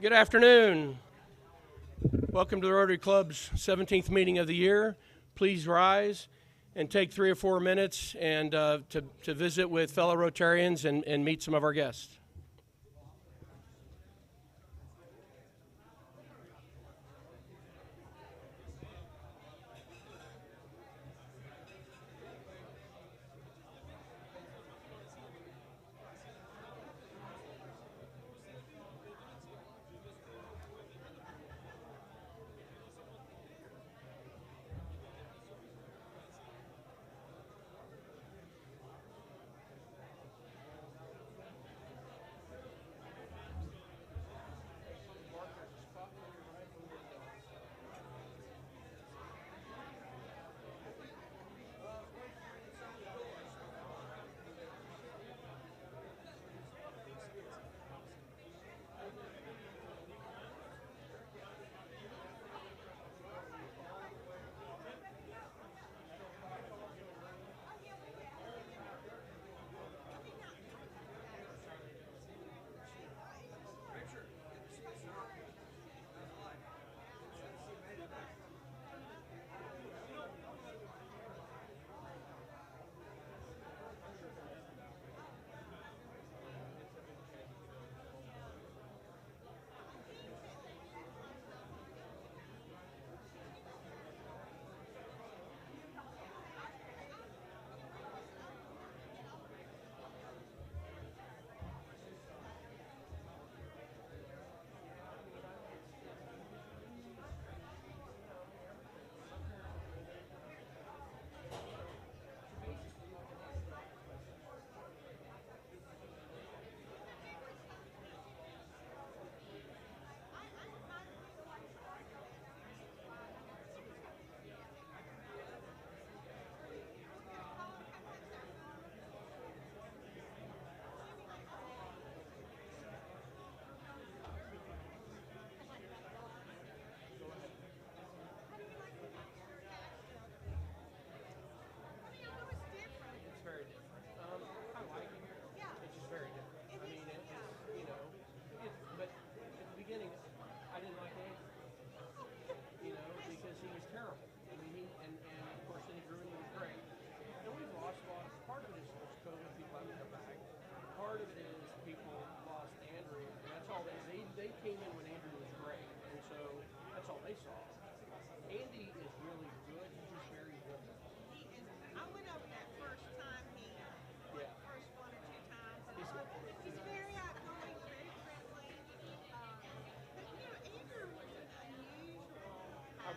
Good afternoon. Welcome to the Rotary Club's 17th meeting of the year. Please rise and take 3 or 4 minutes and to visit with fellow Rotarians and meet some of our guests.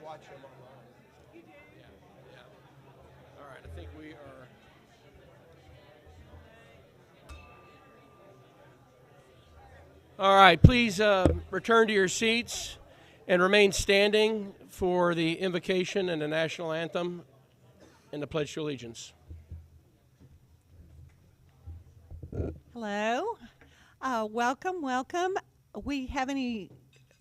Watch him online. You do? Yeah. All right, I think we are. All right, please return to your seats and remain standing for the invocation and the national anthem and the Pledge to Allegiance. Hello. Welcome. We have any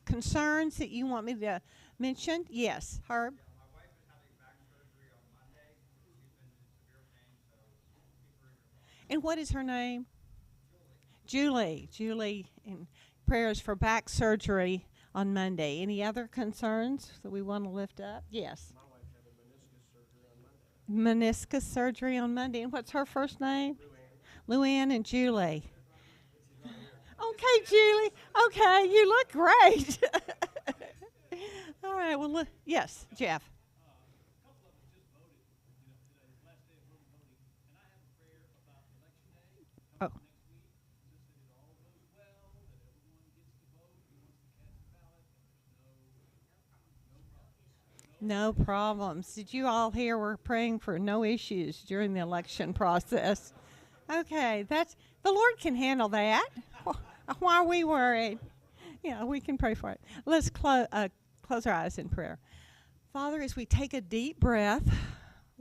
concerns that you want me to mention? Yes, Herb. Yeah, my wife is having back surgery on Monday. She's been in severe pain, so keep her in your thoughts. And what is her name? Julie. Julie, and prayers for back surgery on Monday. Any other concerns that we want to lift up? Yes. My wife had a meniscus surgery on Monday. Meniscus surgery on Monday. And what's her first name? Luann and Julie. Okay, Julie. Okay, you look great. All right, well, look. Yes, Jeff. A couple of us just voted. Today is the last day of early voting, and I have a prayer about Election Day coming next week. Just that it all goes well, that everyone gets to vote who wants to cast a ballot, and there's no problems. Did you all hear we're praying for no issues during the election process? Okay, the Lord can handle that. Why are we worried? Yeah, we can pray for it. Let's close our eyes in prayer. Father, as we take a deep breath,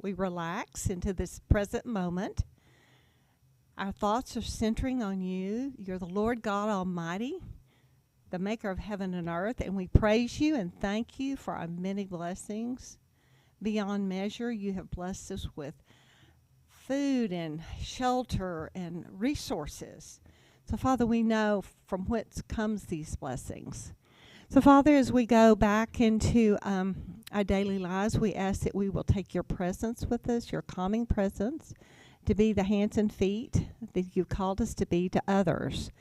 we relax into this present moment. Our thoughts are centering on you. You're the Lord God Almighty, the maker of heaven and earth, and we praise you and thank you for our many blessings. Beyond measure, you have blessed us with food and shelter and resources So, Father, we know from whence comes these blessings. So, Father, as we go back into our daily lives, we ask that we will take your presence with us, your calming presence, to be the hands and feet that you've called us to be to others.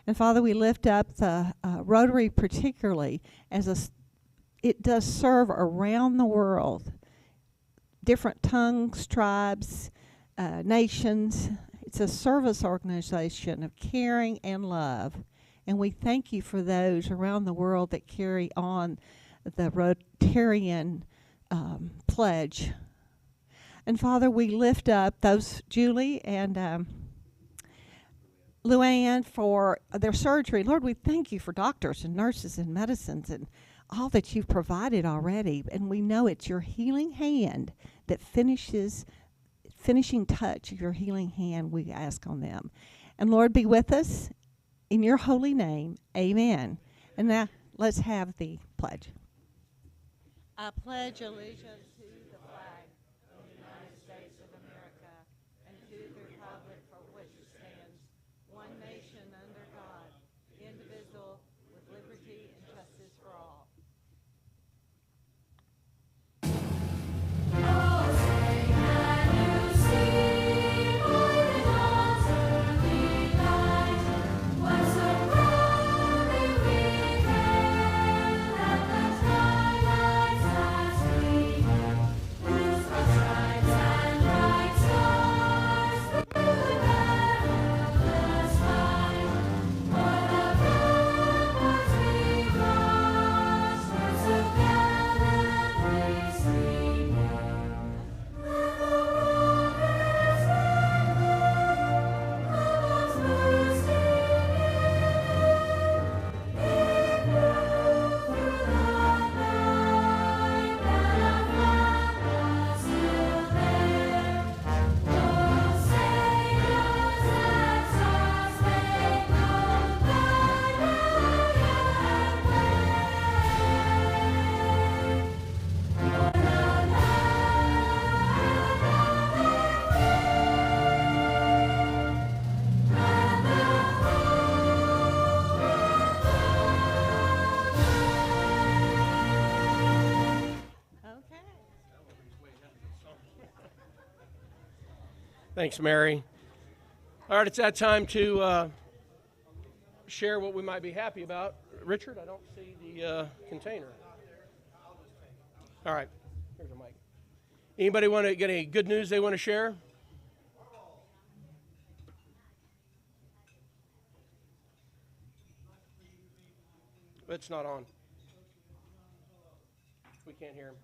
And, Father, we lift up the Rotary particularly as it does serve around the world, different tongues, tribes, nations. It's a service organization of caring and love. And we thank you for those around the world that carry on the Rotarian pledge. And Father, we lift up those, Julie and Luann, for their surgery. Lord, we thank you for doctors and nurses and medicines and all that you've provided already. And we know it's your healing hand that finishing touch of your healing hand we ask on them. And Lord, be with us in your holy name. Amen. And now let's have the pledge. I pledge allegiance to the flag of the United States of America and to the republic for which it stands, one nation under God, indivisible, with liberty and justice for all. Thanks, Mary. All right, it's that time to share what we might be happy about. Richard, I don't see the container. All right, here's a mic. Anybody want to get any good news they want to share? It's not on. We can't hear him.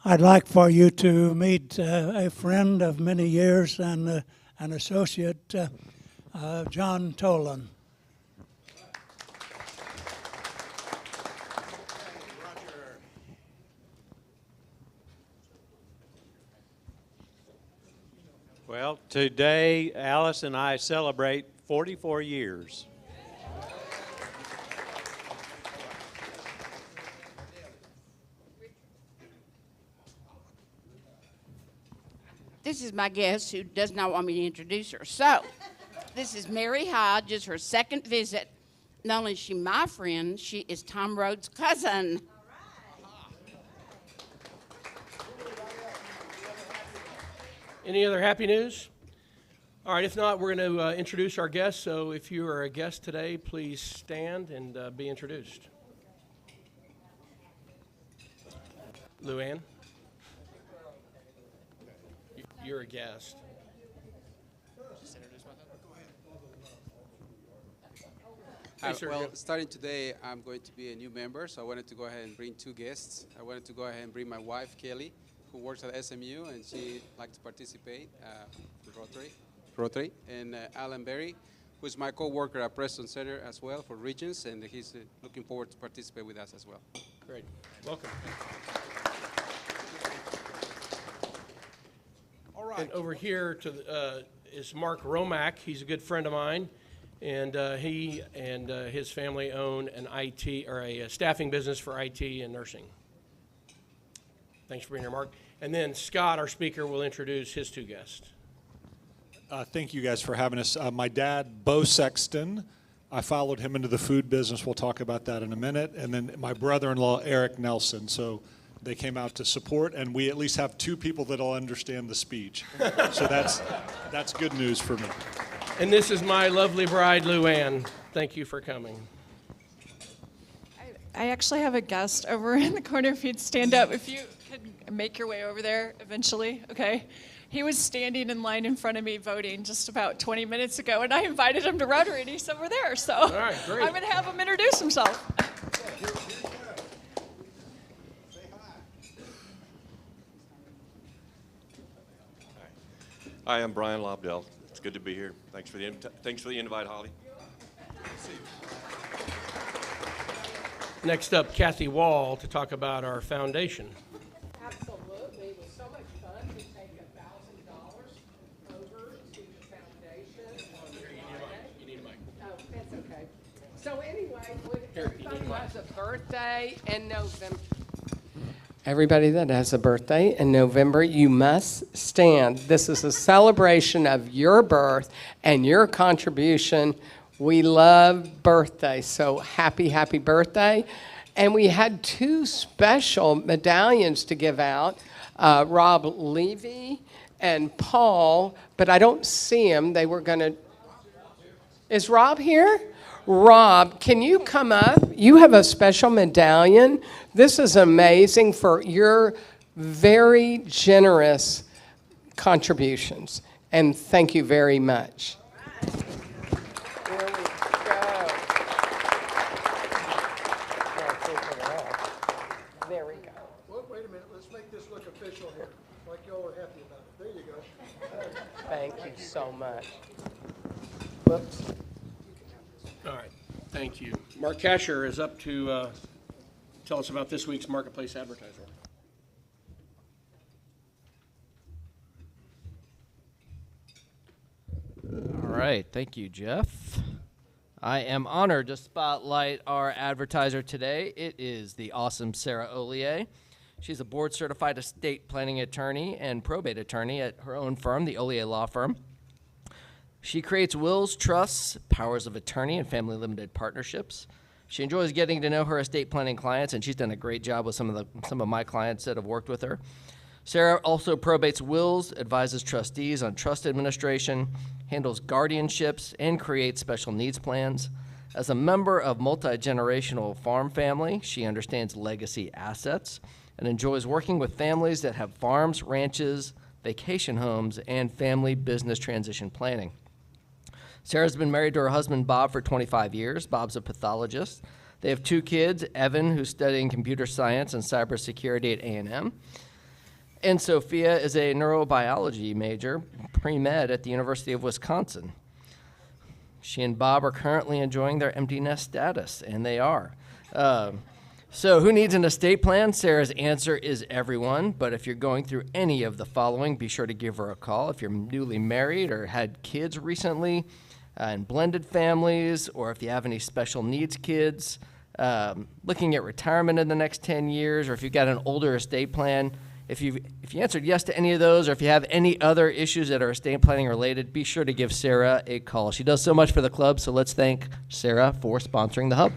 I'd like for you to meet a friend of many years and an associate, John Tolan. Well, today Alice and I celebrate 44 years. This is my guest who does not want me to introduce her. So, this is Mary Hodge. It's her second visit. Not only is she my friend, she is Tom Rhodes' cousin. Any other happy news? All right, if not, we're going to introduce our guests. So if you are a guest today, please stand and be introduced. Luann? You're a guest. Hey, Sergio. Well, starting today, I'm going to be a new member, so I wanted to go ahead and bring two guests. I wanted to go ahead and bring my wife, Kelly, who works at SMU, and she'd like to participate with Rotary, and Alan Berry, who is my co-worker at Preston Center as well for Regions, and he's looking forward to participate with us as well. Great. Welcome. All right. And over here is Mark Romack. He's a good friend of mine, and he and his family own an IT or a staffing business for IT and nursing. Thanks for being here, Mark. And then Scott, our speaker, will introduce his two guests. Thank you guys for having us. My dad, Bo Sexton, I followed him into the food business. We'll talk about that in a minute. And then my brother-in-law, Eric Nelson. So they came out to support, and we at least have two people that'll understand the speech. So that's good news for me. And this is my lovely bride, Luann. Thank you for coming. I actually have a guest over in the corner. If you'd stand up, if you could make your way over there eventually, okay? He was standing in line in front of me voting just about 20 minutes ago, and I invited him to Rotary, and he's over there. So all right, great. I'm going to have him introduce himself. Hi, I'm Brian Lobdell. It's good to be here. Thanks for the invite, Holly. Next up, Kathy Wall to talk about our foundation. Absolutely. It was so much fun to take $1,000 over to the foundation. You need a mic. Oh, that's okay. So anyway, Here, you need a everybody mic. has a birthday in November. Everybody that has a birthday in November, you must stand. This is a celebration of your birth and your contribution. We love birthdays, so happy, happy birthday. And we had two special medallions to give out, Rob Levy and Paul, but I don't see him. They were going to... Is Rob here? Rob, can you come up? You have a special medallion. This is amazing for your very generous contributions. And thank you very much. There we go. Well, wait a minute, let's make this look official here, like y'all are happy about it. There you go. Thank you so much. Whoops. All right, thank you. Mark Kasher is up to tell us about this week's Marketplace Advertiser. All right, thank you, Jeff. I am honored to spotlight our advertiser today. It is the awesome SARAH OLIAI. She's a board-certified estate planning attorney and probate attorney at her own firm, the OLIAI Law Firm. She creates wills, trusts, powers of attorney, and family limited partnerships. She enjoys getting to know her estate planning clients, and she's done a great job with some of my clients that have worked with her. SARAH also probates wills, advises trustees on trust administration, handles guardianships, and creates special needs plans. As a member of multi-generational farm family, she understands legacy assets and enjoys working with families that have farms, ranches, vacation homes, and family business transition planning. Sarah's been married to her husband, Bob, for 25 years. Bob's a pathologist. They have two kids, Evan, who's studying computer science and cybersecurity at A&M, and Sophia is a neurobiology major, pre-med at the University of Wisconsin. She and Bob are currently enjoying their empty nest status, and they are. So who needs an estate plan? Sarah's answer is everyone, but if you're going through any of the following, be sure to give her a call. If you're newly married or had kids recently, and blended families, or if you have any special needs kids, looking at retirement in the next 10 years, or if you've got an older estate plan, if you answered yes to any of those, or if you have any other issues that are estate planning related, be sure to give Sarah a call. She does so much for the club, so let's thank Sarah for sponsoring the Hub.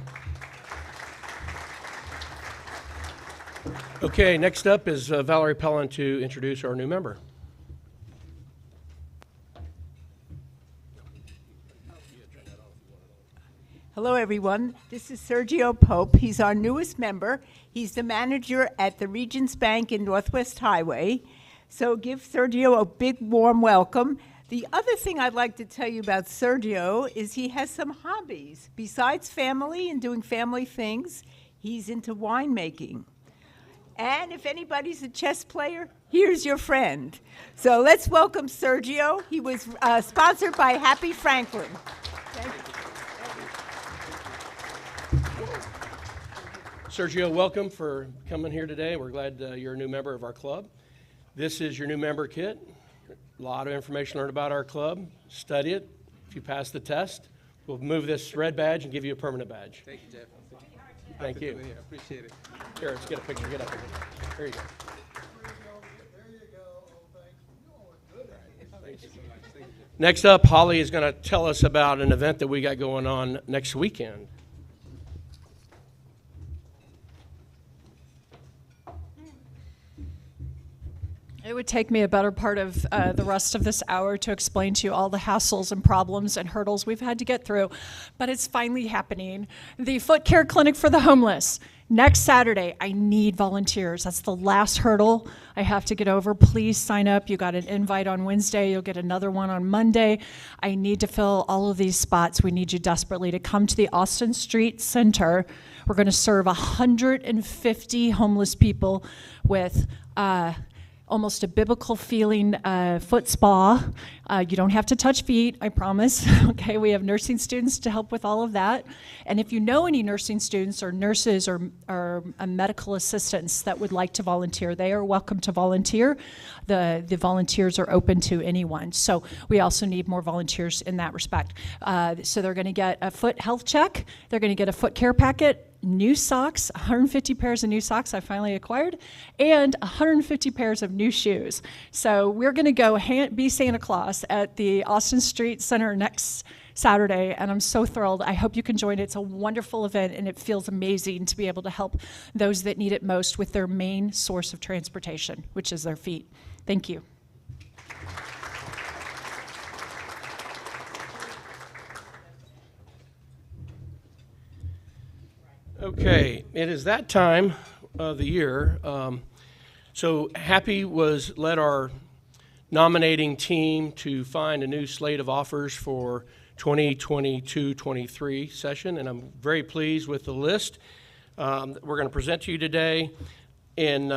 Okay, next up is Valerie Pelan to introduce our new member. Hello, everyone. This is Sergio Poppe. He's our newest member. He's the manager at the Regions Bank in Northwest Highway. So give Sergio a big, warm welcome. The other thing I'd like to tell you about Sergio is he has some hobbies. Besides family and doing family things, he's into winemaking. And if anybody's a chess player, here's your friend. So let's welcome Sergio. He was sponsored by Happy Franklin. Thank you. Sergio, welcome for coming here today. We're glad you're a new member of our club. This is your new member kit. A lot of information to learn about our club. Study it. If you pass the test, we'll move this red badge and give you a permanent badge. Thank you, Jeff. Thank you. Appreciate it. Here, let's get a picture. Get up here. There you go. right. Next up, Holly is going to tell us about an event that we got going on next weekend. It would take me a better part of the rest of this hour to explain to you all the hassles and problems and hurdles we've had to get through, but it's finally happening. The Foot Care Clinic for the Homeless. Next Saturday, I need volunteers. That's the last hurdle I have to get over. Please sign up. You got an invite on Wednesday. You'll get another one on Monday. I need to fill all of these spots. We need you desperately to come to the Austin Street Center. We're going to serve 150 homeless people with almost a biblical feeling foot spa. You don't have to touch feet, I promise. Okay, we have nursing students to help with all of that. And if you know any nursing students or nurses or medical assistants that would like to volunteer, they are welcome to volunteer. The volunteers are open to anyone. So we also need more volunteers in that respect. So they're gonna get a foot health check. They're gonna get a foot care packet, new socks, 150 pairs of new socks I finally acquired, and 150 pairs of new shoes. So we're gonna go be Santa Claus at the Austin Street Center next Saturday, and I'm so thrilled. I hope you can join. It's a wonderful event, and it feels amazing to be able to help those that need it most with their main source of transportation, which is their feet. Thank you. Okay, it is that time of the year. So Happy led our nominating team to find a new slate of offers for 2022-23 session, and I'm very pleased with the list that we're going to present to you today. And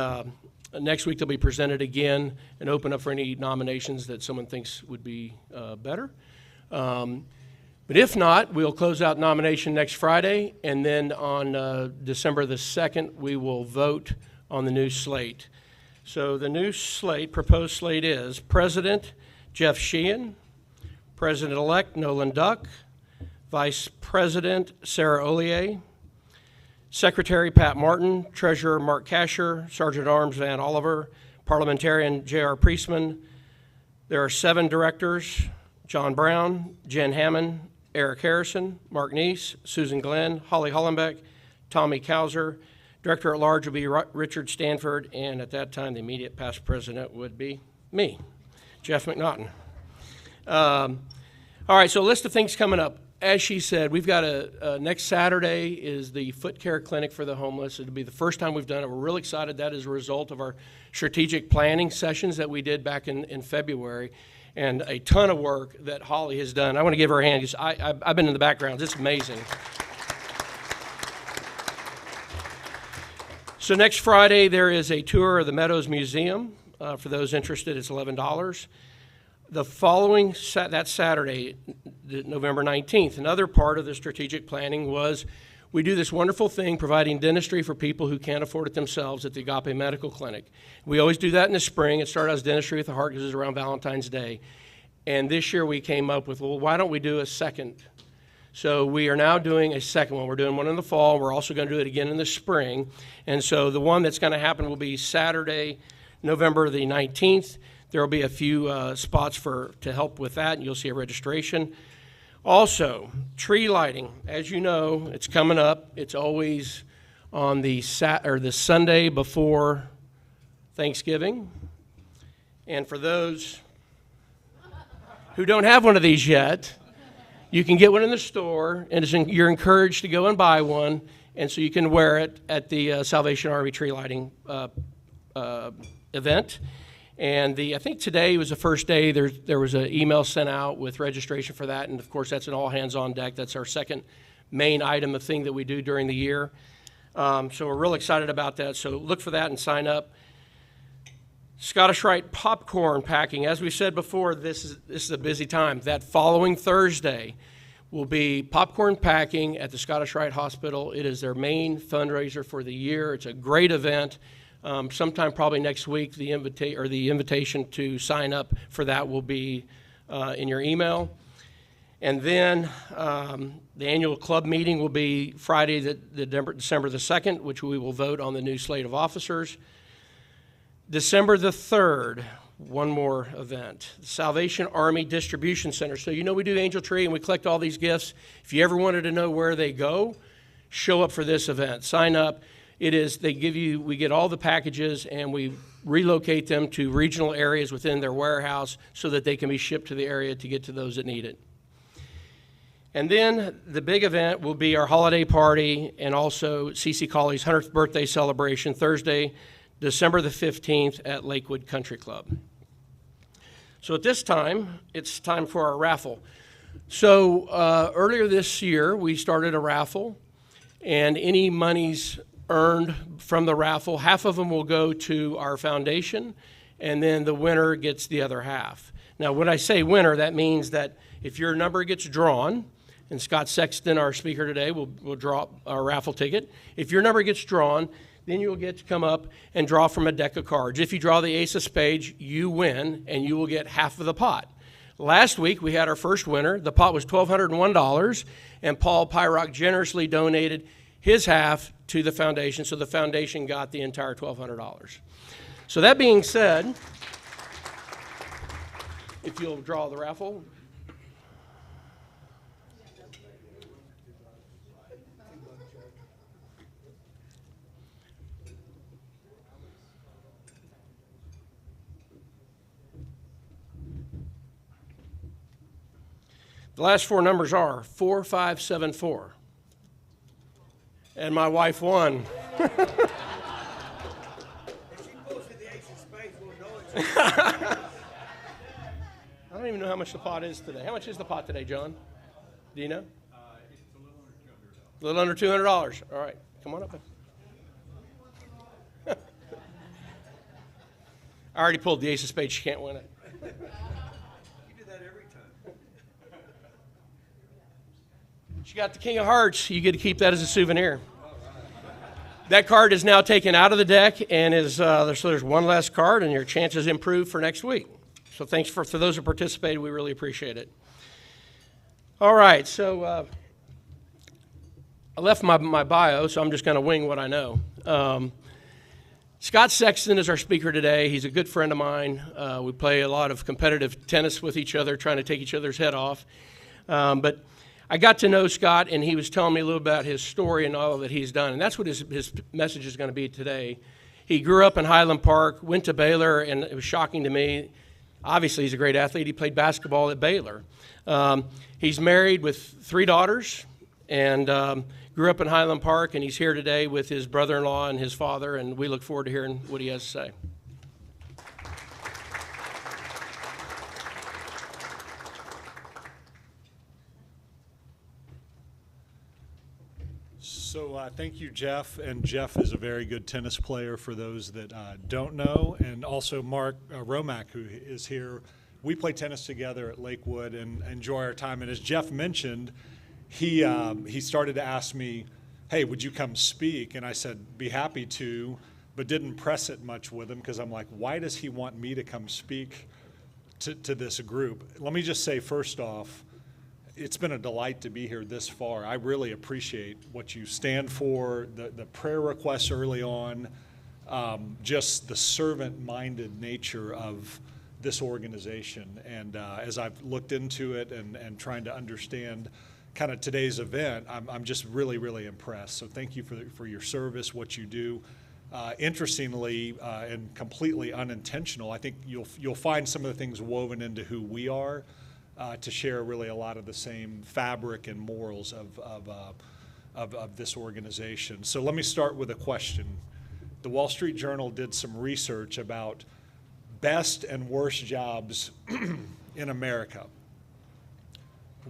next week they'll be presented again and open up for any nominations that someone thinks would be better. But if not, we'll close out nomination next Friday, and then on December the 2nd, we will vote on the new slate. So the new slate, proposed slate is President Jeff Sheehan, President-elect Nolan Duck, Vice President Sarah Oliai, Secretary Pat Martin, Treasurer Mark KASHAR, Sergeant at Arms Van Oliver, Parliamentarian J.R. Priestman. There are 7 directors: John Brown, Jen Hammond, Eric Harrison, Mark Neese, Susan Glenn, Holly Hollenbeck, Tommy Kauser. Director at large will be Richard Stanford, and at that time, the immediate past president would be me, Jeff McNaughton. All right, so a list of things coming up. As she said, we've got next Saturday is the Foot Care Clinic for the Homeless. It'll be the first time we've done it. We're really excited. That is a result of our strategic planning sessions that we did back in February, and a ton of work that Holly has done. I want to give her a hand because I've been in the background. It's amazing. So next Friday, there is a tour of the Meadows Museum. For those interested, it's $11. The following, that Saturday, November 19th, another part of the strategic planning was we do this wonderful thing providing dentistry for people who can't afford it themselves at the Agape Medical Clinic. We always do that in the spring. It started as Dentistry with the Heart because it's around Valentine's Day. And this year we came up with, well, why don't we do a second? So we are now doing a second one. We're doing one in the fall. We're also going to do it again in the spring. And so the one that's going to happen will be Saturday, November the 19th. There will be a few spots to help with that, and you'll see a registration. Also, tree lighting. As you know, it's coming up. It's always on the Sunday before Thanksgiving. And for those who don't have one of these yet, you can get one in the store, and you're encouraged to go and buy one, and so you can wear it at the Salvation Army tree lighting event. And I think today was the first day there was an email sent out with registration for that, and of course that's an all hands on deck. That's our second main item of thing that we do during the year. So we're real excited about that. So look for that and sign up. Scottish Rite popcorn packing. As we said before, this is a busy time. That following Thursday will be popcorn packing at the Scottish Rite Hospital. It is their main fundraiser for the year. It's a great event. Sometime probably next week, the invitation to sign up for that will be in your email. And then the annual club meeting will be Friday, December the 2nd, which we will vote on the new slate of officers. December the 3rd, one more event, the Salvation Army Distribution Center. So you know we do Angel Tree and we collect all these gifts. If you ever wanted to know where they go, show up for this event. Sign up. We get all the packages and we relocate them to regional areas within their warehouse so that they can be shipped to the area to get to those that need it. And then the big event will be our holiday party and also CC Colley's 100th birthday celebration Thursday, December the 15th at Lakewood Country Club. So at this time, it's time for our raffle. So earlier this year, we started a raffle, and any monies earned from the raffle, half of them will go to our foundation, and then the winner gets the other half. Now, when I say winner, that means that if your number gets drawn, and Scott Sexton, our speaker today, will draw our raffle ticket. If your number gets drawn, then you'll get to come up and draw from a deck of cards. If you draw the ace of spades, you win, and you will get half of the pot. Last week, we had our first winner. The pot was $1,201, and Paul PIROK generously donated his half to the foundation, so the foundation got the entire $1,200. So that being said, if you'll draw the raffle. The last four numbers are 4574. And my wife won. I don't even know how much the pot is today. How much is the pot today, John? Do you know? It's a A little under $200. All right, come on up. I already pulled the ace of spades. She can't win it. You do that every time. She got the king of hearts. You get to keep that as a souvenir. That card is now taken out of the deck, and there's one less card, and your chances improve for next week. So thanks for those who participated. We really appreciate it. All right, so I left my bio, so I'm just going to wing what I know. Scott Sexton is our speaker today. He's a good friend of mine. We play a lot of competitive tennis with each other, trying to take each other's head off. But I got to know Scott, and he was telling me a little about his story and all that he's done, and that's what his message is going to be today. He grew up in Highland Park, went to Baylor, and it was shocking to me. Obviously, he's a great athlete. He played basketball at Baylor. He's married with 3 daughters and grew up in Highland Park, and he's here today with his brother-in-law and his father, and we look forward to hearing what he has to say. So thank you, Jeff. And Jeff is a very good tennis player for those that don't know. And also Mark Romack, who is here. We play tennis together at Lakewood and enjoy our time. And as Jeff mentioned, he started to ask me, hey, would you come speak? And I said, be happy to, but didn't press it much with him because I'm like, why does he want me to come speak to this group? Let me just say, first off, it's been a delight to be here this far. I really appreciate what you stand for, the prayer requests early on, just the servant-minded nature of this organization. And as I've looked into it and trying to understand kind of today's event, I'm just really, really impressed. So thank you for your service, what you do. Interestingly and completely unintentional, I think you'll find some of the things woven into who we are. To share really a lot of the same fabric and morals of this organization. So let me start with a question. The Wall Street Journal did some research about best and worst jobs in America.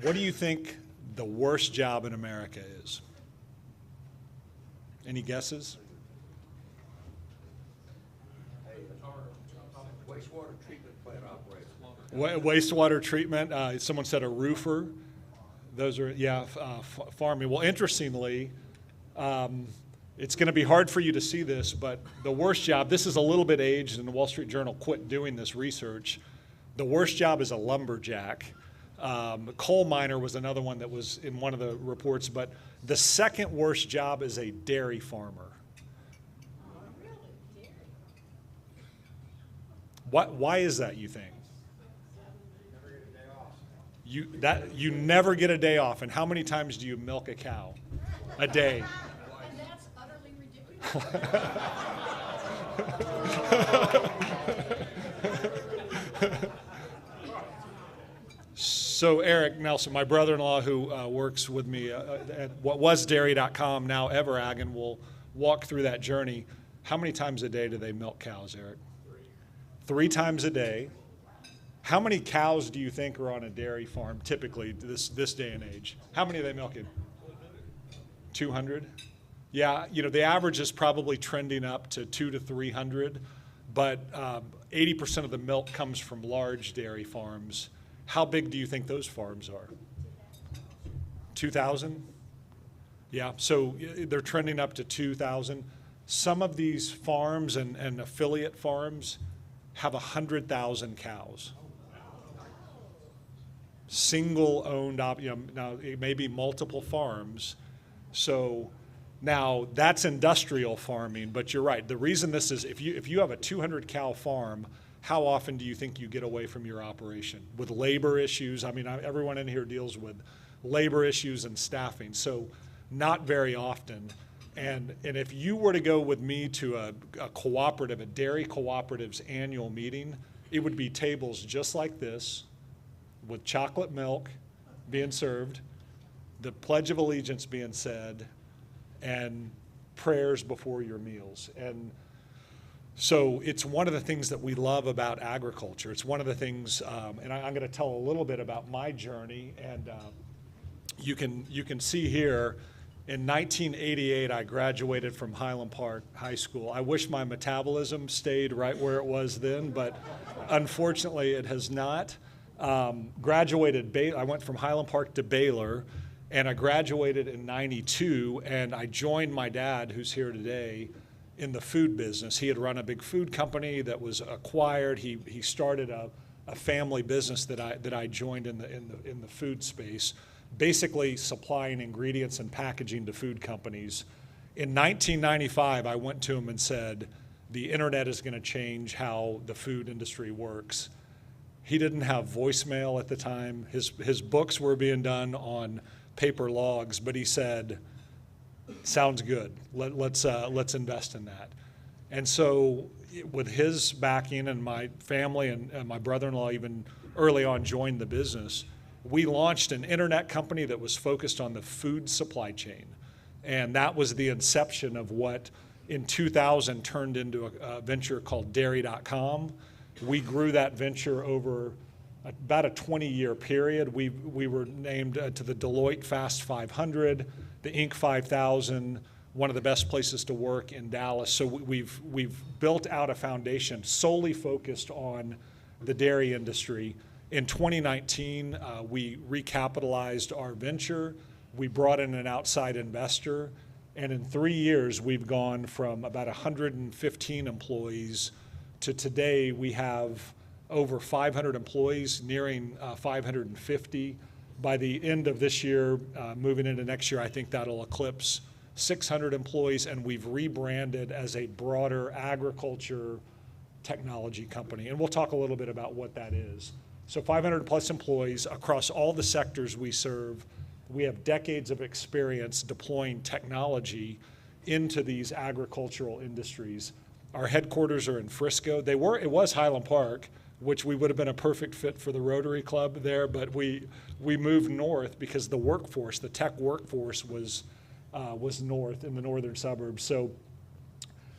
What do you think the worst job in America is? Any guesses? Wastewater treatment plant operator. Wastewater treatment. Someone said a roofer. Those are, yeah, farming. Well, interestingly, it's going to be hard for you to see this, but the worst job, this is a little bit aged, and the Wall Street Journal quit doing this research. The worst job is a lumberjack. Coal miner was another one that was in one of the reports, but the second worst job is a dairy farmer. Why is that, you think? You never get a day off. And how many times do you milk a cow a day? And that's utterly ridiculous. So Eric Nelson, my brother-in-law who works with me at what was dairy.com, now EverAg, will walk through that journey. How many times a day do they milk cows, Eric? 3 times a day. How many cows do you think are on a dairy farm typically this day and age? How many are they milking? 200? Yeah, you know, the average is probably trending up to 200 to 300, but 80% of the milk comes from large dairy farms. How big do you think those farms are? 2,000? Yeah, so they're trending up to 2,000. Some of these farms and affiliate farms have 100,000 cows. Single owned, you know, now it may be multiple farms. So now that's industrial farming, but you're right. The reason this is, if you have a 200 cow farm, how often do you think you get away from your operation? With labor issues, I mean, everyone in here deals with labor issues and staffing, so not very often. And if you were to go with me to a cooperative, a dairy cooperative's annual meeting, it would be tables just like this, with chocolate milk being served, the Pledge of Allegiance being said, and prayers before your meals. And so it's one of the things that we love about agriculture. It's one of the things, and I'm going to tell a little bit about my journey. And you can see here, in 1988, I graduated from Highland Park High School. I wish my metabolism stayed right where it was then, but unfortunately it has not. Graduated, I went from Highland Park to Baylor, and I graduated in '92, and I joined my dad, who's here today, in the food business. He had run a big food company that was acquired. He started a family business that I joined in the food space, basically supplying ingredients and packaging to food companies. In 1995, I went to him and said, the internet is going to change how the food industry works. He didn't have voicemail at the time. His books were being done on paper logs, but he said, sounds good. Let's invest in that. And so with his backing and my family and my brother-in-law even early on joined the business, we launched an internet company that was focused on the food supply chain. And that was the inception of what in 2000 turned into a venture called dairy.com. We grew that venture over about a 20-year period. We were named to the Deloitte Fast 500, the Inc. 5000, one of the best places to work in Dallas. So we've built out a foundation solely focused on the dairy industry. In 2019, we recapitalized our venture. We brought in an outside investor. And in 3 years, we've gone from about 115 employees to today we have over 500 employees, nearing 550. By the end of this year, moving into next year, I think that'll eclipse 600 employees, and we've rebranded as a broader agriculture technology company. And we'll talk a little bit about what that is. So 500 plus employees across all the sectors we serve. We have decades of experience deploying technology into these agricultural industries. Our headquarters are in Frisco. It was Highland Park, which we would have been a perfect fit for the Rotary Club there, but we moved north because the workforce, the tech workforce was north in the northern suburbs. So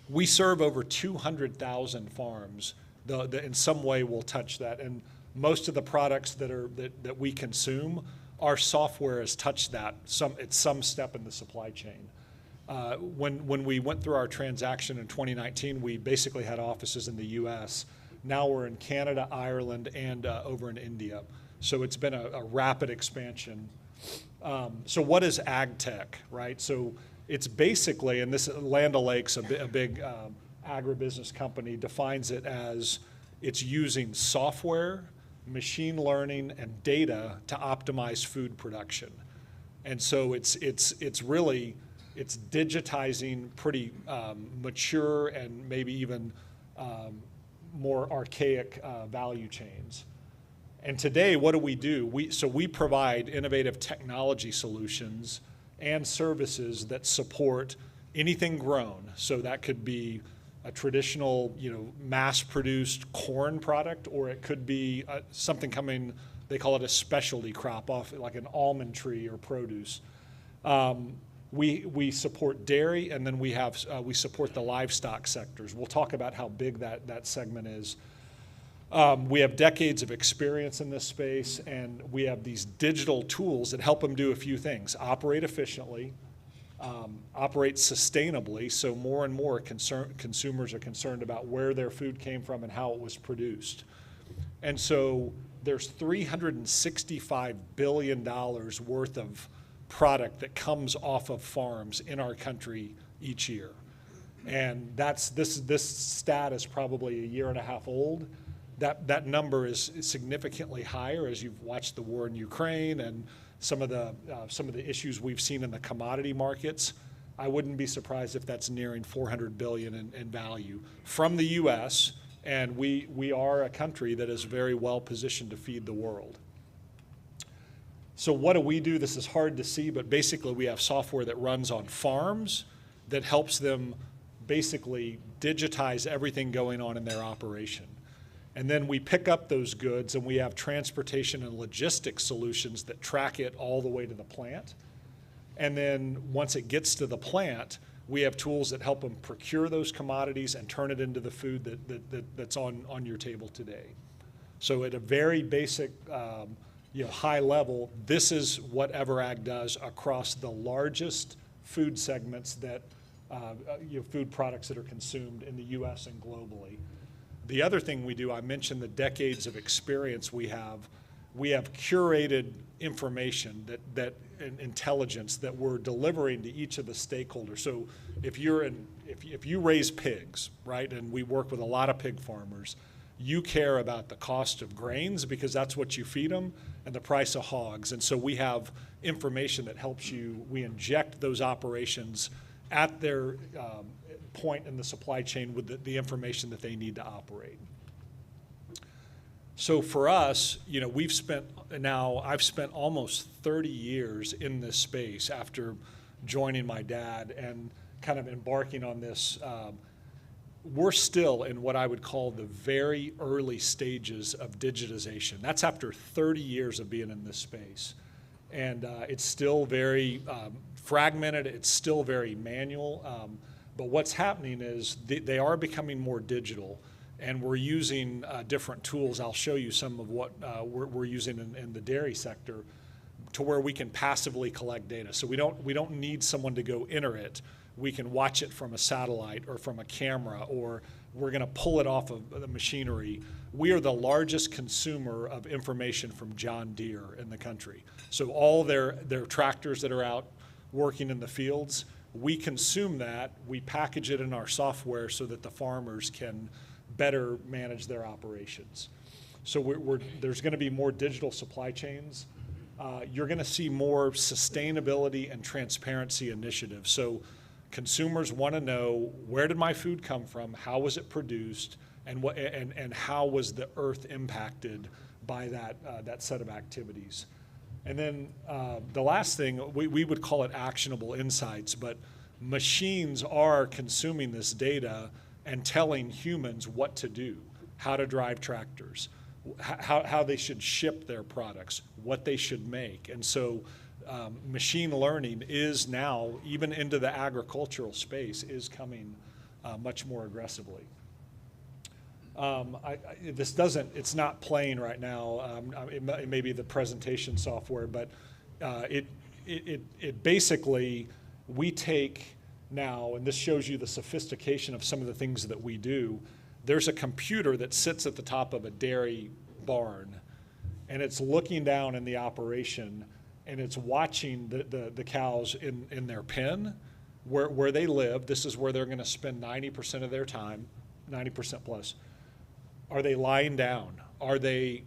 we serve over 200,000 farms that in some way will touch that. And most of the products that we consume, our software has touched that at some step in the supply chain. When we went through our transaction in 2019, we basically had offices in the US. Now we're in Canada, Ireland, and over in India. So it's been a rapid expansion. So what is ag tech, right? So it's basically, and this Land O'Lakes, a big agribusiness company, defines it as it's using software, machine learning, and data to optimize food production. And so it's digitizing pretty mature and maybe even more archaic value chains. And today, what do? We provide innovative technology solutions and services that support anything grown. So that could be a traditional, mass-produced corn product, or it could be something coming, they call it a specialty crop, off like an almond tree or produce. We support dairy, and then we support the livestock sectors. We'll talk about how big that segment is. We have decades of experience in this space, and we have these digital tools that help them do a few things: operate efficiently, operate sustainably, so more and more consumers are concerned about where their food came from and how it was produced. And so there's $365 billion worth of product that comes off of farms in our country each year. And this stat is probably a year and a half old. That number is significantly higher as you've watched the war in Ukraine and some of the issues we've seen in the commodity markets. I wouldn't be surprised if that's nearing $400 billion in value from the U.S., and we are a country that is very well positioned to feed the world. So what do? This is hard to see, but basically we have software that runs on farms that helps them basically digitize everything going on in their operation. And then we pick up those goods, and we have transportation and logistics solutions that track it all the way to the plant. And then once it gets to the plant, we have tools that help them procure those commodities and turn it into the food that's on your table today. So at a very basic, high level, this is what Everag does across the largest food segments that, food products that are consumed in the U.S. and globally. The other thing we do, I mentioned the decades of experience we have. We have curated information and intelligence that we're delivering to each of the stakeholders. So if you raise pigs, right, and we work with a lot of pig farmers, you care about the cost of grains because that's what you feed them, and the price of hogs. And so we have information that helps you. We inject those operations at their point in the supply chain with the information that they need to operate. So for us, I've spent almost 30 years in this space after joining my dad and kind of embarking on this. We're still in what I would call the very early stages of digitization. That's after 30 years of being in this space. And it's still very fragmented, it's still very manual. But what's happening is they are becoming more digital, and we're using different tools. I'll show you some of what we're using in the dairy sector to where we can passively collect data. So we don't need someone to go enter it. We can watch it from a satellite or from a camera, or we're going to pull it off of the machinery. We are the largest consumer of information from John Deere in the country. So all their tractors that are out working in the fields, we consume that, we package it in our software so that the farmers can better manage their operations. So there's going to be more digital supply chains. You're going to see more sustainability and transparency initiatives. So consumers want to know, where did my food come from, how was it produced, and how was the earth impacted by that set of activities. And then the last thing, we would call it actionable insights, but machines are consuming this data and telling humans what to do, how to drive tractors, how they should ship their products, what they should make. And so machine learning is now, even into the agricultural space, is coming much more aggressively. It's not playing right now. It may be the presentation software, but it basically, we take now, and this shows you the sophistication of some of the things that we do. There's a computer that sits at the top of a dairy barn, and it's looking down in the operation, and it's watching the cows in their pen, where they live. This is where they're going to spend 90% of their time, 90% plus. Are they lying down? Are they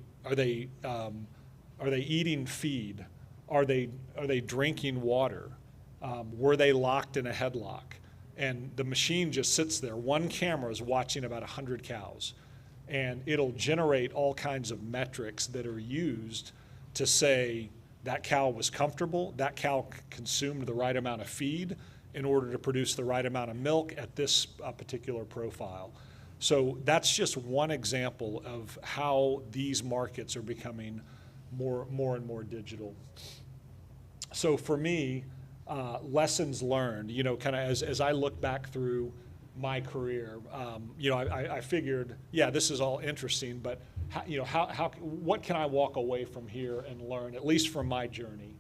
eating feed? Are they drinking water? Were they locked in a headlock? And the machine just sits there. One camera is watching about 100 cows. and it'll generate all kinds of metrics that are used to say that cow was comfortable, that cow consumed the right amount of feed in order to produce the right amount of milk at this particular profile. So that's just one example of how these markets are becoming more and more digital. So for me, lessons learned, you know, kind of as I look back through my career, you know, I figured, yeah, this is all interesting, but you know, what can I walk away from here and learn, at least from my journey?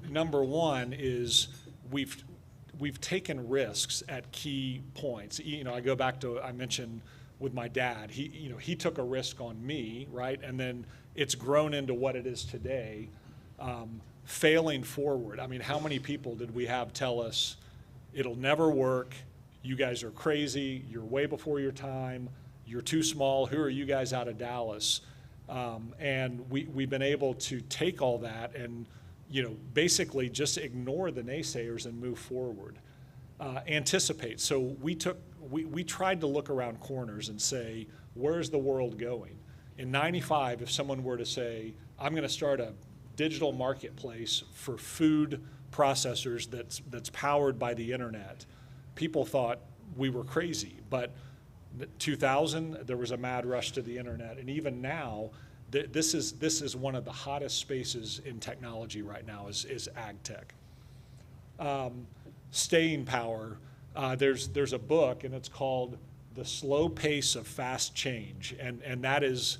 Number one is we've taken risks at key points. You know, I go back to, I mentioned with my dad, he took a risk on me, right? And then it's grown into what it is today. Failing forward. I mean, how many people did we have tell us, it'll never work, you guys are crazy, you're way before your time, you're too small, who are you guys out of Dallas? And we've been able to take all that and, you know, basically just ignore the naysayers and move forward. Anticipate. So we tried to look around corners and say, where's the world going? In '95, if someone were to say, I'm going to start a digital marketplace for food processors that's powered by the internet, people thought we were crazy. But 2000, there was a mad rush to the internet, and even now, this is one of the hottest spaces in technology right now is ag tech. Staying power. There's a book, and it's called The Slow Pace of Fast Change, and that is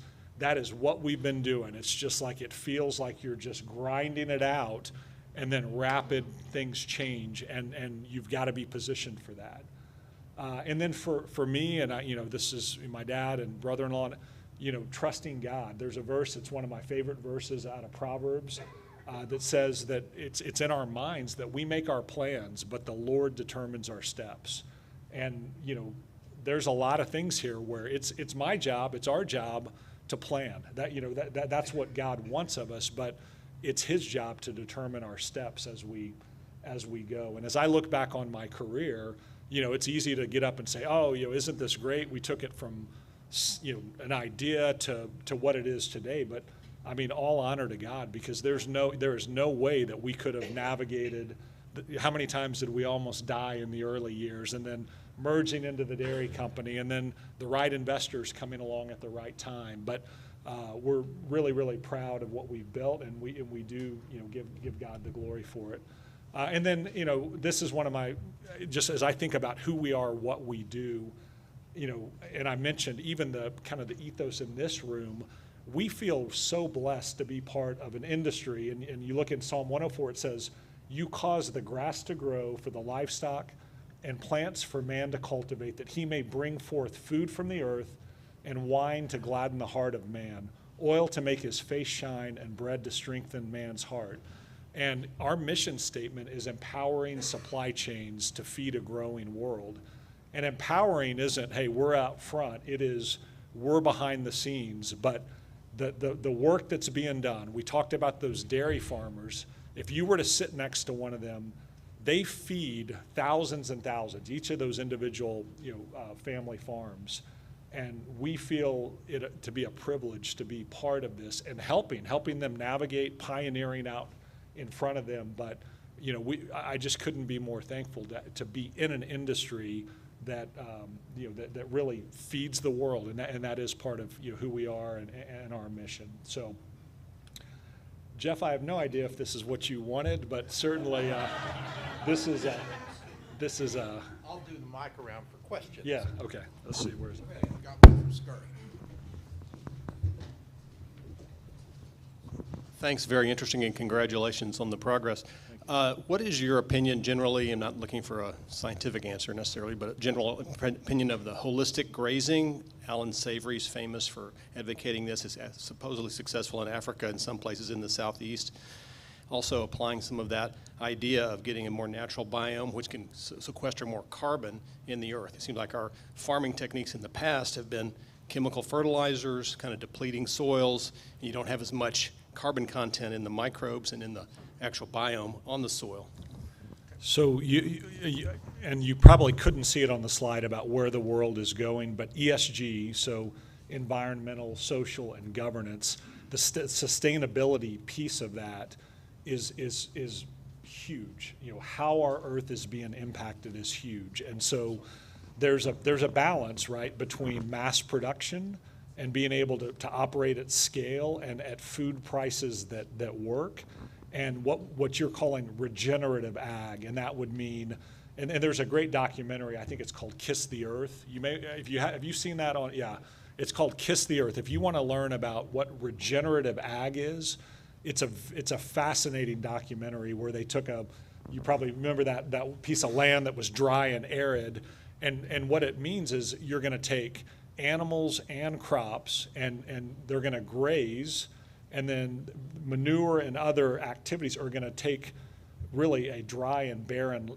what we've been doing. It's just like, it feels like you're just grinding it out, and then rapid things change, and you've got to be positioned for that. And then for me, and you know, this is my dad and brother-in-law, you know, trusting God. There's a verse, it's one of my favorite verses out of Proverbs, that says that it's in our minds that we make our plans, but the Lord determines our steps. And you know, there's a lot of things here where it's my job, it's our job to plan. That, you know, that's what God wants of us, but it's His job to determine our steps as we go. And as I look back on my career, you know, it's easy to get up and say, oh, you know, isn't this great? We took it from, you know, an idea to what it is today. But I mean, all honor to God, because there is no way that we could have navigated. How many times did we almost die in the early years, and then merging into the dairy company, and then the right investors coming along at the right time. But we're really, really proud of what we've built, and we do, you know, give God the glory for it. And then, you know, this is one of my, just as I think about who we are, what we do, you know, and I mentioned even the kind of the ethos in this room, we feel so blessed to be part of an industry. And you look in Psalm 104, it says, you cause the grass to grow for the livestock and plants for man to cultivate, that he may bring forth food from the earth and wine to gladden the heart of man, oil to make his face shine, and bread to strengthen man's heart. And our mission statement is empowering supply chains to feed a growing world. And empowering isn't, hey, we're out front. It is, we're behind the scenes. But the work that's being done, we talked about those dairy farmers. If you were to sit next to one of them, they feed thousands and thousands, each of those individual, you know, family farms. And we feel it to be a privilege to be part of this and helping them navigate, pioneering out in front of them. But you know, I just couldn't be more thankful to be in an industry that you know, that really feeds the world, and that is part of, you know, who we are and our mission. So, Jeff, I have no idea if this is what you wanted, but certainly this is a. I'll do the mic around for questions. Yeah. Okay. Let's see. Where's it? Okay, got one from Scurry. Thanks, very interesting, and congratulations on the progress. What is your opinion generally, I'm not looking for a scientific answer necessarily, but a general opinion of the holistic grazing? Alan Savory's famous for advocating this. It's supposedly successful in Africa and some places in the southeast. Also applying some of that idea of getting a more natural biome, which can sequester more carbon in the earth. It seems like our farming techniques in the past have been chemical fertilizers, kind of depleting soils, and you don't have as much carbon content in the microbes and in the actual biome on the soil. So you probably couldn't see it on the slide about where the world is going, but ESG, so environmental, social, and governance. The sustainability piece of that is huge. You know, how our Earth is being impacted is huge, and so there's a balance, right, between mass production and being able to operate at scale and at food prices that work, and what you're calling regenerative ag, and that would mean, and there's a great documentary, I think it's called Kiss the Earth. You may, have you seen that on, yeah, it's called Kiss the Earth. If you want to learn about what regenerative ag is, it's a fascinating documentary where they took you probably remember that piece of land that was dry and arid, and what it means is you're going to take animals and crops and they're going to graze, and then manure and other activities are going to take really a dry and barren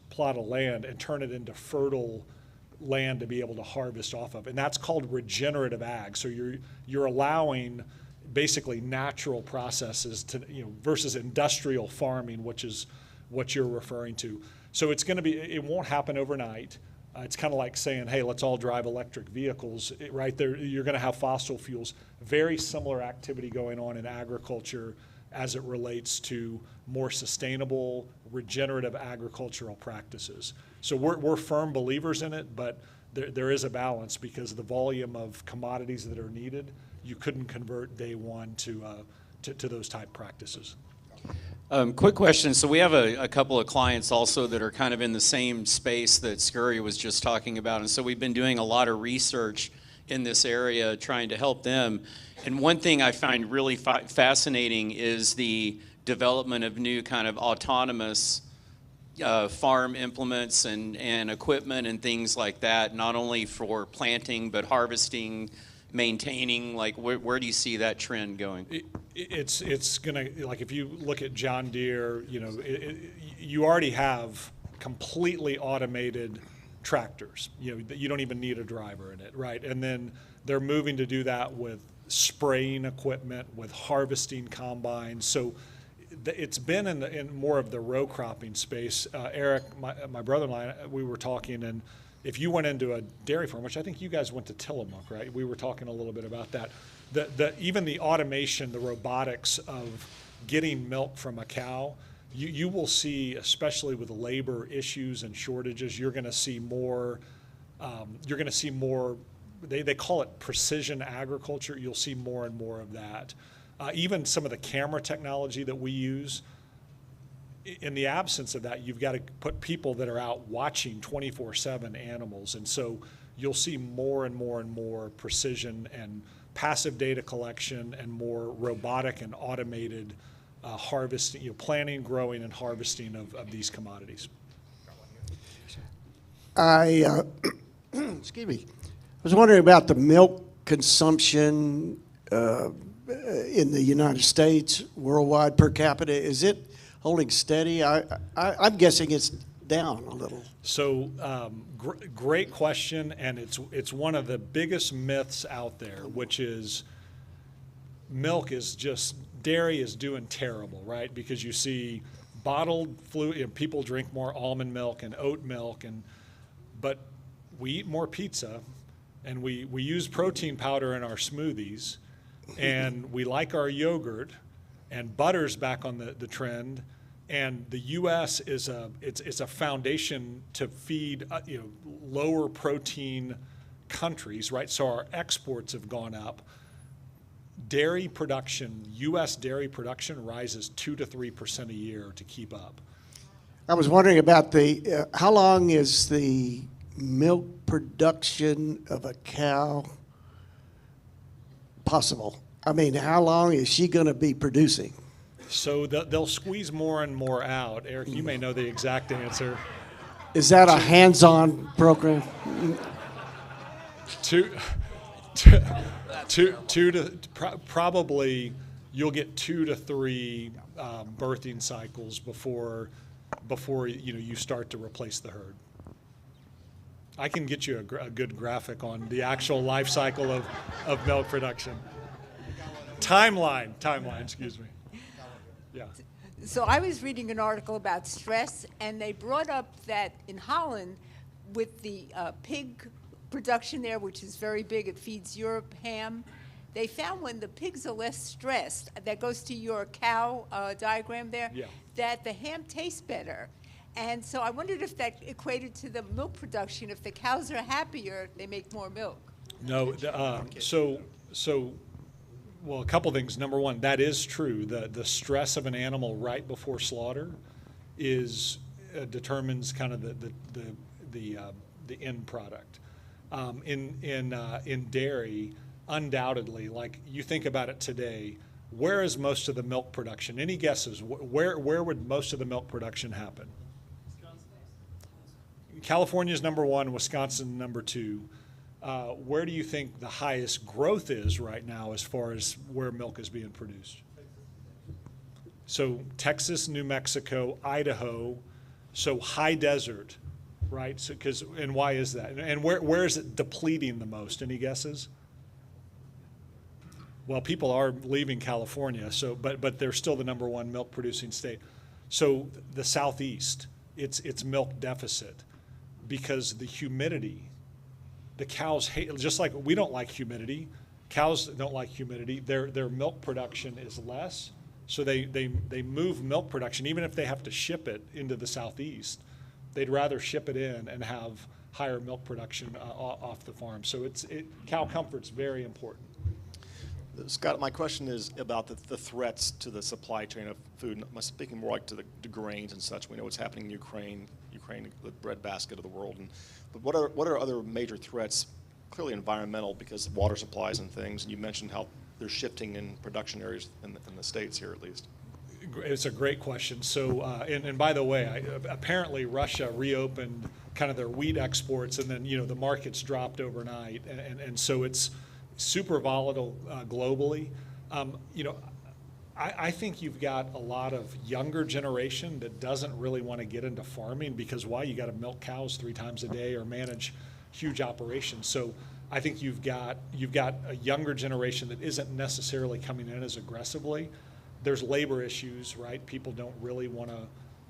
plot of land and turn it into fertile land to be able to harvest off of, and that's called regenerative ag. So you're allowing basically natural processes to, you know, versus industrial farming, which is what you're referring to. So it's going to be, it won't happen overnight. It's kind of like saying, hey, let's all drive electric vehicles. Right there, you're going to have fossil fuels. Very similar activity going on in agriculture as it relates to more sustainable, regenerative agricultural practices. So we're firm believers in it, but there is a balance because the volume of commodities that are needed, you couldn't convert day one to those type practices. Quick question. So we have a couple of clients also that are kind of in the same space that Scurry was just talking about. And so we've been doing a lot of research in this area trying to help them. And one thing I find really fascinating is the development of new kind of autonomous farm implements and equipment and things like that, not only for planting but harvesting, maintaining. Like where do you see that trend going? It's gonna, like if you look at John Deere, you know, you already have completely automated tractors. You know, you don't even need a driver in it, right? And then they're moving to do that with spraying equipment, with harvesting combines. So it's been in more of the row cropping space. Eric, my brother-in-law, we were talking, and if you went into a dairy farm, which I think you guys went to Tillamook, right? We were talking a little bit about that. Even the automation, the robotics of getting milk from a cow, you will see, especially with labor issues and shortages, you're going to see more. They call it precision agriculture. You'll see more and more of that. Even some of the camera technology that we use. In the absence of that, you've got to put people that are out watching 24/7 animals, and so you'll see more and more and more precision and passive data collection and more robotic and automated harvesting, you know, planting, growing, and harvesting of these commodities. Excuse me. I was wondering about the milk consumption in the United States, worldwide per capita. Is it holding steady? I'm guessing it's down a little. So great question, and it's one of the biggest myths out there, which is milk is just, dairy is doing terrible, right? Because you see bottled fluid, you know, people drink more almond milk and oat milk, but we eat more pizza, and we use protein powder in our smoothies, and we like our yogurt, and butter's back on the trend. And the U.S. is it's a foundation to feed you know, lower protein countries, right? So our exports have gone up. Dairy production, U.S. dairy production rises 2 to 3% a year to keep up. I was wondering about the how long is the milk production of a cow possible? I mean, how long is she going to be producing? So they'll squeeze more and more out. Eric, you may know the exact answer. Is that a hands-on program? Probably you'll get 2 to 3 birthing cycles before you know you start to replace the herd. I can get you a good graphic on the actual life cycle of milk production. Timeline, excuse me. Yeah. So I was reading an article about stress, and they brought up that in Holland, with the pig production there, which is very big. It feeds Europe ham. They found when the pigs are less stressed, that goes to your cow diagram there, that the ham tastes better. And so I wondered if that equated to the milk production. If the cows are happier, they make more milk. No, well, a couple things. Number one, that is true. The stress of an animal right before slaughter determines kind of the end product. In dairy, undoubtedly, like you think about it today, where is most of the milk production? Any guesses? Where would most of the milk production happen? California's number one, Wisconsin number two. Where do you think the highest growth is right now as far as where milk is being produced? So Texas, New Mexico, Idaho, so high desert, right? So and why is that? And where is it depleting the most? Any guesses? Well, people are leaving California, so but they're still the number one milk producing state. So the Southeast, it's milk deficit because the humidity. The cows hate, just like we don't like humidity, cows don't like humidity. Their milk production is less, so they move milk production, even if they have to ship it into the Southeast. They'd rather ship it in and have higher milk production off the farm. So cow comfort's very important. Scott, my question is about the threats to the supply chain of food. I'm speaking more like to the grains and such. We know what's happening in Ukraine, the breadbasket of the world. But what are other major threats? Clearly environmental, because of water supplies and things. And you mentioned how they're shifting in production areas in the States here, at least. It's a great question. So, and by the way, apparently Russia reopened kind of their wheat exports, and then the markets dropped overnight, and so it's super volatile globally. I think you've got a lot of younger generation that doesn't really want to get into farming because why? You got to milk cows 3 times a day or manage huge operations. So I think you've got a younger generation that isn't necessarily coming in as aggressively. There's labor issues, right? People don't really want to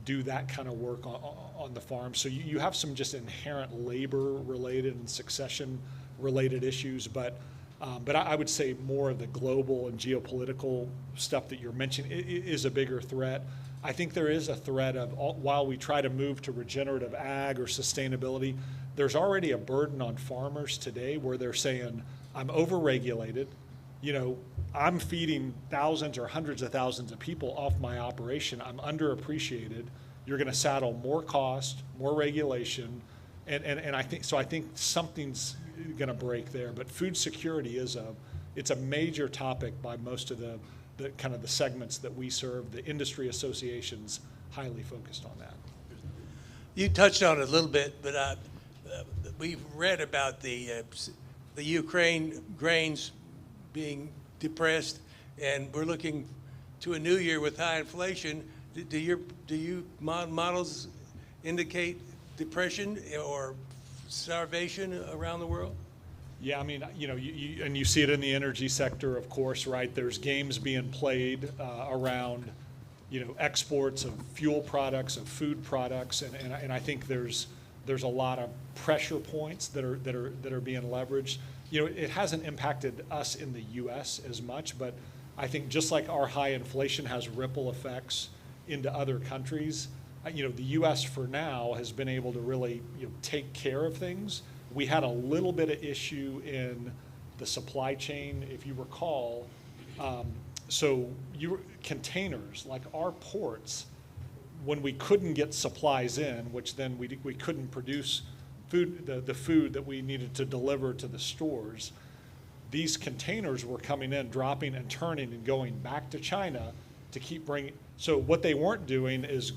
do that kind of work on the farm. So you have some just inherent labor-related and succession-related issues, but I would say more of the global and geopolitical stuff that you're mentioning is a bigger threat. I think there is a threat of, while we try to move to regenerative ag or sustainability, there's already a burden on farmers today where they're saying, I'm overregulated, I'm feeding thousands or hundreds of thousands of people off my operation, I'm underappreciated, you're gonna saddle more cost, more regulation, and I think something's going to break there. But food security it's a major topic by most of the kind of the segments that we serve. The industry associations highly focused on that. You touched on it a little bit, but we've read about the Ukraine grains being depressed, and we're looking to a new year with high inflation. Do you models indicate depression or starvation around the world? Yeah, I mean, and you see it in the energy sector, of course, right? There's games being played around, exports of fuel products, of food products, and I think there's a lot of pressure points that are being leveraged. It hasn't impacted us in the U.S. as much, but I think just like our high inflation has ripple effects into other countries, the U.S. for now has been able to really take care of things. We had a little bit of issue in the supply chain, if you recall. Containers, like our ports, when we couldn't get supplies in, which then we couldn't produce the food that we needed to deliver to the stores, these containers were coming in, dropping and turning and going back to China to keep bringing. So what they weren't doing is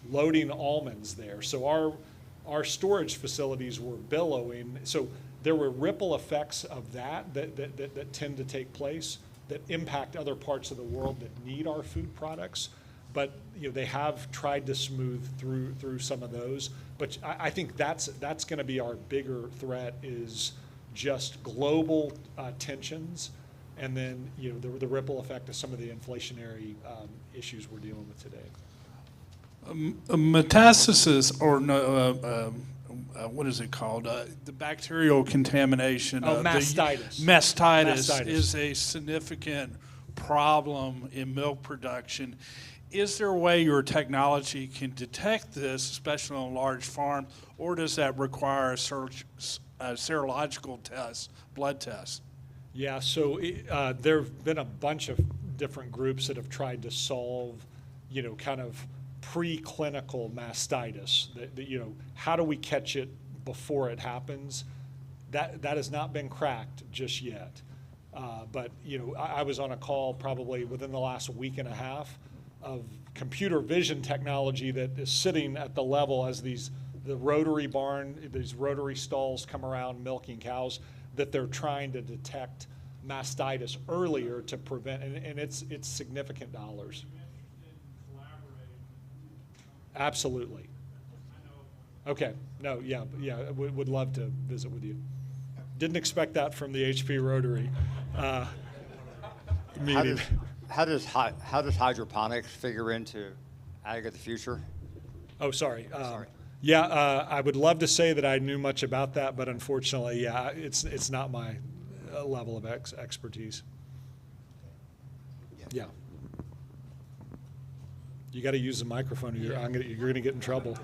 loading almonds there. So our storage facilities were billowing. So there were ripple effects of that tend to take place that impact other parts of the world that need our food products. But they have tried to smooth through some of those. But I think that's going to be our bigger threat, is just global tensions, and then the ripple effect of some of the inflationary issues we're dealing with today. Metastasis, or what is it called? The bacterial contamination. Oh, the mastitis. Mastitis is a significant problem in milk production. Is there a way your technology can detect this, especially on large farms, or does that require a serological test, blood test? Yeah, so there have been a bunch of different groups that have tried to solve, kind of preclinical mastitis. That, how do we catch it before it happens? That has not been cracked just yet. But I was on a call probably within the last week and a half of computer vision technology that is sitting at the level as the Rotary barn, these Rotary stalls come around milking cows, that they're trying to detect mastitis earlier to prevent, and it's significant dollars. Absolutely. Okay. No. Yeah. Would love to visit with you. Didn't expect that from the HP Rotary meeting. How does hydroponics figure into ag of the future? Oh, sorry. Yeah, I would love to say that I knew much about that, but unfortunately, yeah, it's not my level of expertise. Yeah. You got to use the microphone. You're going to get in trouble.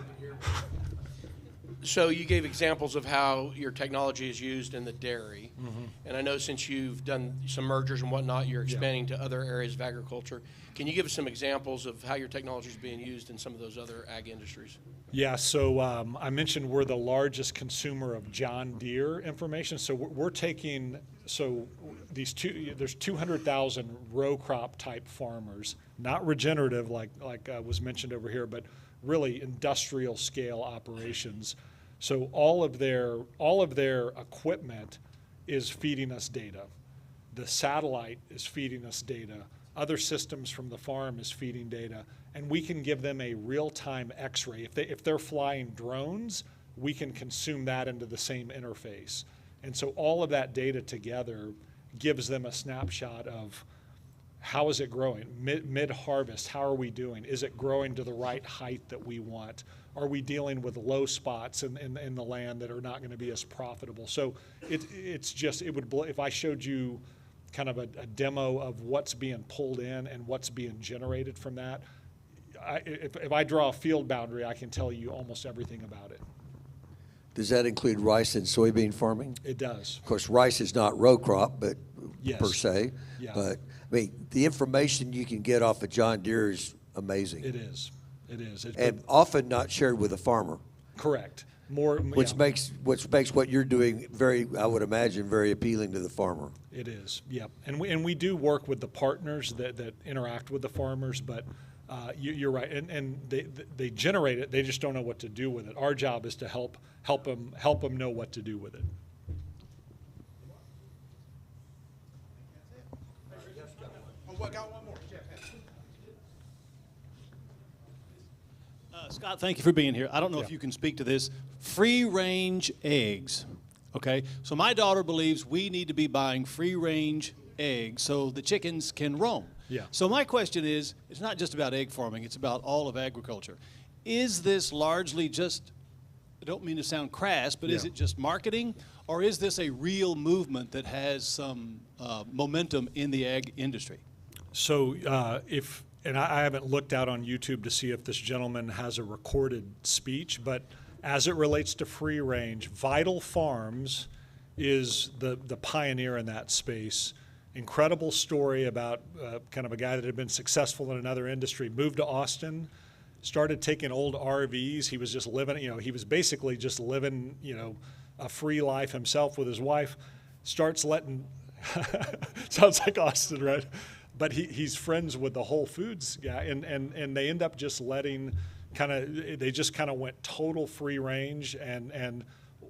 So you gave examples of how your technology is used in the dairy, Mm-hmm. and I know since you've done some mergers and whatnot, you're expanding to other areas of agriculture. Can you give us some examples of how your technology is being used in some of those other ag industries? Yeah, so I mentioned we're the largest consumer of John Deere information. So we're taking, there's 200,000 row crop type farmers, not regenerative like was mentioned over here, but really industrial scale operations. So all of their equipment is feeding us data. The satellite is feeding us data. Other systems from the farm is feeding data, and we can give them a real-time X-ray. If they're flying drones, we can consume that into the same interface. And so all of that data together gives them a snapshot of how is it growing? Mid-harvest, how are we doing? Is it growing to the right height that we want? Are we dealing with low spots in the land that are not going to be as profitable? So if I showed you kind of a demo of what's being pulled in and what's being generated from that, if I draw a field boundary, I can tell you almost everything about it. Does that include rice and soybean farming? It does. Of course, rice is not row crop, but Yes. per se. Yeah. But I mean, the information you can get off of John Deere is amazing. It is. It is. And often not shared with the farmer. Correct. Which makes what you're doing very, I would imagine, very appealing to the farmer. It is. Yep. And we do work with the partners that interact with the farmers, but you're right. And they generate it. They just don't know what to do with it. Our job is to help them know what to do with it. Oh, I got one more. Scott, thank you for being here. I don't know if you can speak to this. Free-range eggs, okay? So my daughter believes we need to be buying free-range eggs so the chickens can roam. Yeah. So my question is, it's not just about egg farming, it's about all of agriculture. Is this largely just, I don't mean to sound crass, but is it just marketing, or is this a real movement that has some momentum in the ag industry? So and I haven't looked out on YouTube to see if this gentleman has a recorded speech, but as it relates to free range, Vital Farms is the pioneer in that space. Incredible story about kind of a guy that had been successful in another industry, moved to Austin, started taking old RVs. He was just living, he was basically just living, a free life himself with his wife, starts letting, sounds like Austin, right? But he's friends with the Whole Foods guy, and they end up just letting they just kind of went total free range. And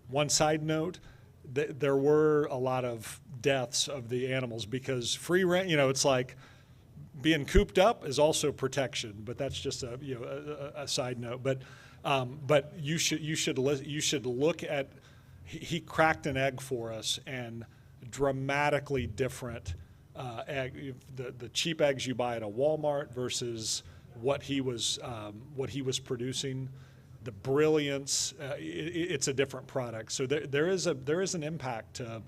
one side note, there were a lot of deaths of the animals because free range, it's like being cooped up is also protection, but that's just a side note. But you should look at, he cracked an egg for us, and dramatically different egg, the cheap eggs you buy at a Walmart versus what he was producing. the brilliance, it's a different product. So there is an impact to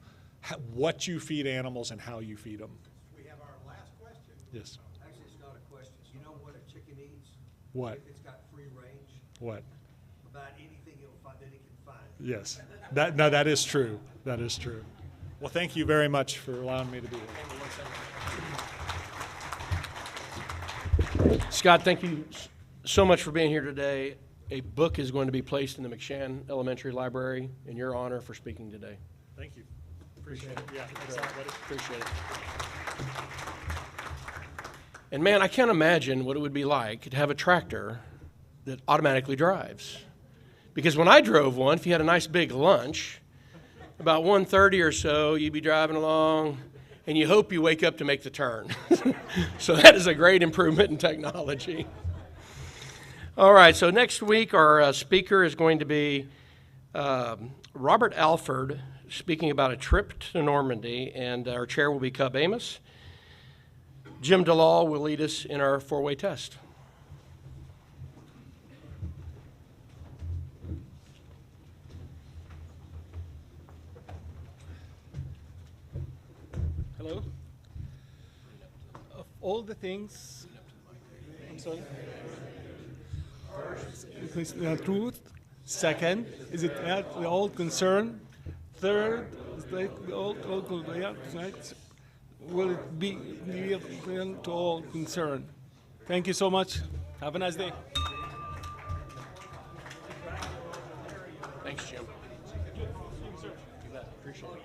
what you feed animals and how you feed them. We have our last question. Yes. Actually, it's not a question. You know what a chicken eats? What? If it's got free range? What? About anything that it can find. Yes. That is true. That is true. Well, thank you very much for allowing me to be here. Scott, thank you so much for being here today. A book is going to be placed in the McShann Elementary Library in your honor for speaking today. Thank you. Appreciate it. Yeah, Appreciate it. And man, I can't imagine what it would be like to have a tractor that automatically drives. Because when I drove one, if you had a nice big lunch, about 1:30 or so, you'd be driving along, and you hope you wake up to make the turn. So that is a great improvement in technology. All right, so next week our speaker is going to be Robert Alford, speaking about a trip to Normandy, and our chair will be Cub Amos. Jim DeLaw will lead us in our four-way test. Hello? Of all the things, I'm sorry. First, is truth. Second, is it the all concern? Third, is like all right? Will it be to all concern? Thank you so much. Have a nice day. Thanks, Jim. You bet. Appreciate it.